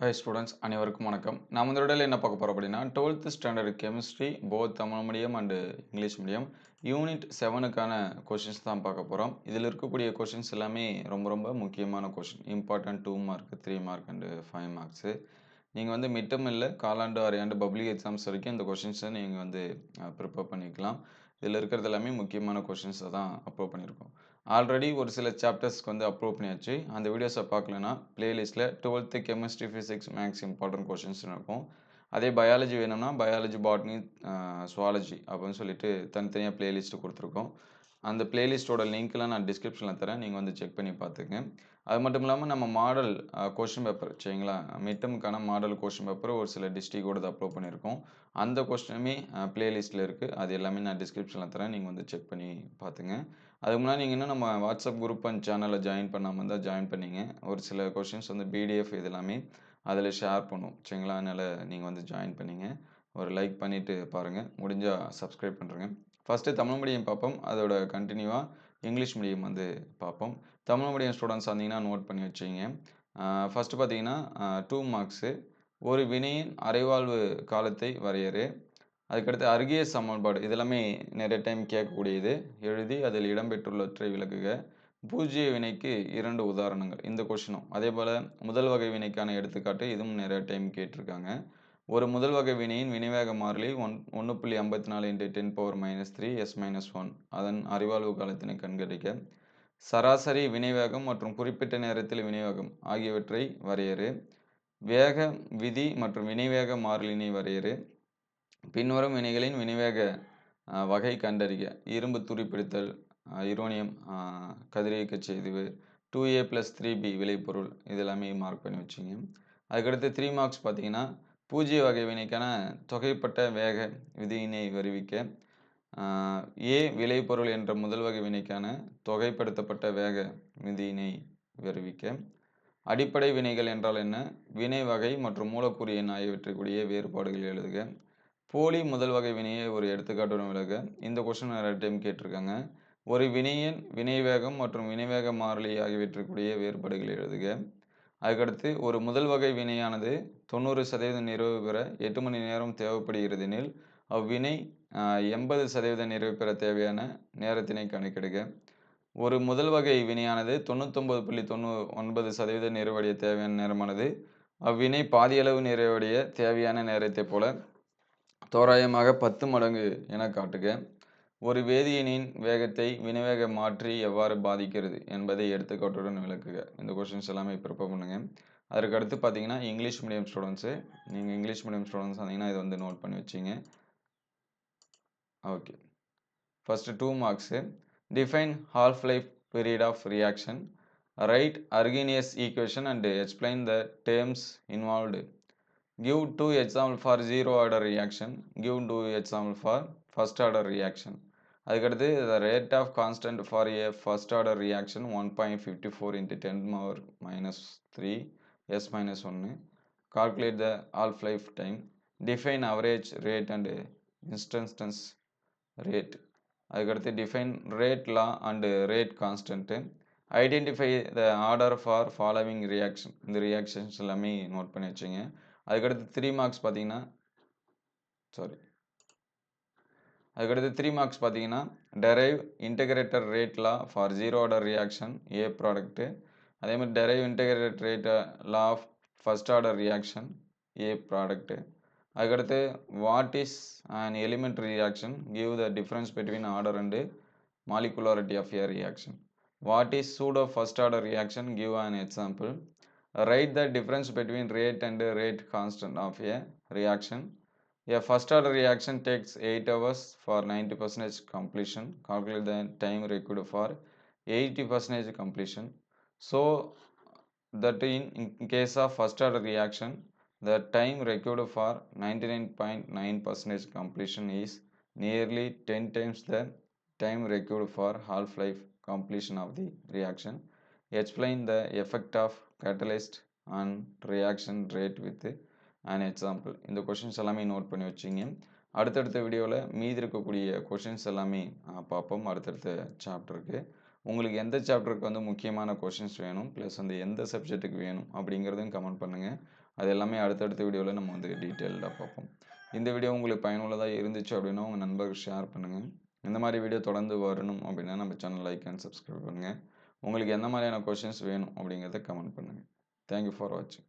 Hi students அனைவருக்கும் வணக்கம். நாம் இந்த வீடியோவில் என்ன பார்க்க போகிறோம் அப்படின்னா 12th standard chemistry both Tamil medium and English medium unit 7க்கான கொஷின்ஸ் தான் பார்க்க போகிறோம். இதில் இருக்கக்கூடிய கொஷின்ஸ் எல்லாமே ரொம்ப முக்கியமான question. Important 2 mark 3 mark and 5 marks. நீங்கள் வந்து மிட்டம் இல்லை காலாண்டு அரையாண்டு பப்ளிக் எக்ஸாம்ஸ் வரைக்கும் இந்த கொஷின்ஸை நீங்கள் வந்து ப்ரிப்பேர் பண்ணிக்கலாம். இதில் இருக்கிறது எல்லாமே முக்கியமான கொஷின்ஸை தான் அப்லோட் பண்ணியிருக்கோம். ஆல்ரெடி ஒரு சில சாப்டர்ஸ்க்கு வந்து அப்லோட் பண்ணியாச்சு. அந்த வீடியோஸை பார்க்கலன்னா பிளேலிஸ்ட்டில் 12th chemistry physics maths important கொஷின்ஸ்னு இருக்கும். அதே பயாலஜி வேணும்னா பயாலஜி பாட்னி சுவாலஜி அப்படின்னு சொல்லிட்டு தனித்தனியாக பிளேலிஸ்ட்டு கொடுத்துருக்கோம். அந்த பிளேலிஸ்ட்டோட லிங்க்லாம் நான் டிஸ்கிரிப்ஷனில் தரேன். நீங்கள் வந்து செக் பண்ணி பார்த்துங்க. அது மட்டும் இல்லாமல் நம்ம மாடல் கொஷின் பேப்பர் சரிங்களா, மிட்டமுக்கான மாடல் கொஷின் பேப்பர் ஒரு சில டிஸ்ட்ரிக்டோட அப்லோட் பண்ணியிருக்கோம். அந்த கொஸ்டினுமே பிளேலிஸ்ட்டில் இருக்குது. அது எல்லாமே நான் டிஸ்கிரிப்ஷனில் தரேன். நீங்கள் வந்து செக் பண்ணி பார்த்துங்க. அதுக்கு முன்னாடி நீங்கள் இன்னும் நம்ம வாட்ஸ்அப் குரூப் அண்ட் சேனலில் ஜாயின் பண்ணாமல் இருந்தால் ஜாயின் பண்ணிங்க. ஒரு சில கொஷின்ஸ் வந்து பிடிஎஃப் இது எல்லாமே அதில் ஷேர் பண்ணுவோம் சரிங்களா. அதனால் நீங்கள் வந்து ஜாயின் பண்ணிங்க. ஒரு லைக் பண்ணிவிட்டு பாருங்கள். முடிஞ்சால் சப்ஸ்கிரைப் பண்ணுறேங்க. ஃபஸ்ட்டு தமிழ் மீடியம் பார்ப்போம். அதோட கண்டினியூவாக இங்கிலீஷ் மீடியம் வந்து பார்ப்போம். தமிழ் மீடியம் ஸ்டூடெண்ட்ஸ் வந்தீங்கன்னா நோட் பண்ணி வச்சுங்க. ஃபஸ்ட்டு பார்த்தீங்கன்னா 2 மார்க்ஸு. ஒரு வினையின் அரைவாழ்வு காலத்தை வரையறு. அதுக்கடுத்து அருகிய சமன்பாடு இதெல்லாமே நிறைய டைம் கேட்கக்கூடியது. எழுதி அதில் இடம்பெற்றுள்ளவற்றை விளக்குக. பூஜ்ஜிய வினைக்கு 2 உதாரணங்கள். இந்த கொஷினும் அதே போல் முதல் வகை வினைக்கான எடுத்துக்காட்டு இதுவும் நிறைய டைம் கேட்டிருக்காங்க. ஒரு முதல் வகை வினையின் வினைவேக மாறிலி 1.54 × 10⁻³ s−1 அதன் அறிவாழ்வு காலத்தினை கண்காணிக்க. சராசரி வினைவேகம் மற்றும் குறிப்பிட்ட நேரத்தில் வினைவேகம் ஆகியவற்றை வரையறு. வேக விதி மற்றும் வினைவேக மாறிலினை வரையறு. பின்வரும் வினைகளின் வினைவேக வகை கண்டறிக. இரும்பு துருப்பிடித்தல், யுரேனியம் கதிரியக்கச் செய்திவு, 2A + 3B விளைபொருள் இதெல்லாமே மார்க் பண்ணி வச்சுங்க. அதுக்கடுத்து 3 மார்க்ஸ் பார்த்தீங்கன்னா பூஜ்ஜிய வகை வினைக்கான தொகைப்பட்ட வேக விதியினை வருவிக்க. ஏ விளைபொருள் என்ற முதல் வகை வினைக்கான தொகைப்படுத்தப்பட்ட வேக விதியினை வருவிக்க. அடிப்படை வினைகள் என்றால் என்ன, வினை வகை மற்றும் மூலக்கூறு எண் ஆகியவற்றுக்குரிய வேறுபாடுகள் எழுதுக. போலி முதல் வகை வினையை ஒரு எடுத்துக்காட்டுடன் விளக்க. இந்த கொஸ்டின் நிறைய டைம் கேட்டிருக்காங்க. ஒரு வினையின் வினைவேகம் மற்றும் வினைவேக மாறிலி ஆகியவற்றுக்குரிய வேறுபாடுகள் எழுதுக. அதுக்கடுத்து ஒரு முதல் வகை வினையானது 90% நிறைவு பெற 8 மணி நேரம் தேவைப்படுகிறது எனில் அவ்வினை 80% நிறைவு பெற தேவையான நேரத்தினை கணக்கிடுக. ஒரு முதல் வகை வினையானது 99.99% நிறைவடைய தேவையான நேரமானது அவ்வினை பாதியளவு நிறைவடைய தேவையான நேரத்தை போல தோராயமாக 10 மடங்கு என காட்டுக. ஒரு வேதியினின் வேகத்தை வினைவேக மாற்றி எவ்வாறு பாதிக்கிறது என்பதை எடுத்துக்காட்டுடன் விளக்குக. இந்த கொஸ்டின்ஸ் எல்லாமே ப்ரிப்பேர் பண்ணுங்க. அதற்கு அடுத்து பார்த்தீங்கன்னா இங்கிலீஷ் மீடியம் ஸ்டூடெண்ட்ஸு, நீங்கள் இங்கிலீஷ் மீடியம் ஸ்டூடெண்ட்ஸ் வந்தீங்கன்னா இதை வந்து நோட் பண்ணி வச்சிங்க. Okay, first 2 marks. Define half life period of reaction. Write Arrhenius equation and explain the terms involved. Give 2 example for zero order reaction. Give 2 example for first order reaction. அதுக்கடுத்து the rate of constant for a first order reaction 1.54 × 10⁻³ s−1. Calculate the half life time. Define average rate and instance rate. அதுக்கடுத்து define rate law and rate constant. Identify the order for following reaction. இந்த reactions எல்லாமே note பண்ணி வச்சுங்க. அதுக்கடுத்து 3 marks பார்த்தீங்கன்னா அதுக்கடுத்து 3 marks பார்த்தீங்கன்னா derive integrated rate law for zero order reaction a product. அதே மாதிரி derive integrated rate law of first order reaction a product. அதுக்கடுத்து what is an elementary reaction, give the difference between order and molecularity of a reaction. What is pseudo first order reaction, give an example. Write the difference between rate and rate constant of a reaction. A first order reaction takes 8 hours for 90% completion. Calculate the time required for 80% completion. So that in case of first order reaction, the time required for 99.9% completion is nearly 10 times the time required for half-life completion of the reaction. Explain the effect of catalyst on reaction rate with an example. இந்த questions எல்லாமே note பண்ணி வச்சிங்க. அடுத்தடுத்த வீடியோவில் மீதி இருக்கக்கூடிய questions எல்லாமே பார்ப்போம் அடுத்தடுத்த சாப்டருக்கு. உங்களுக்கு எந்த சாப்டருக்கு வந்து முக்கியமான கொஷின்ஸ் வேணும் ப்ளஸ் வந்து எந்த சப்ஜெக்ட்டுக்கு வேணும் அப்படிங்கிறதையும் கமெண்ட் பண்ணுங்கள். அது எல்லாமே அடுத்தடுத்த வீடியோவில் நம்ம வந்து டீட்டெயில்டாக பார்ப்போம். இந்த வீடியோ உங்களுக்கு பயனுள்ளதாக இருந்துச்சு அப்படின்னா உங்கள் நண்பர்கள் ஷேர் பண்ணுங்கள். இந்த மாதிரி வீடியோ தொடர்ந்து வரணும் அப்படின்னா நம்ம சேனல் லைக் அண்ட் சப்ஸ்கிரைப் பண்ணுங்கள். உங்களுக்கு எந்த மாதிரியான கொஷின்ஸ் வேணும் அப்படிங்கிறத கமெண்ட் பண்ணுங்கள். தேங்க்யூ ஃபார் வாட்சிங்.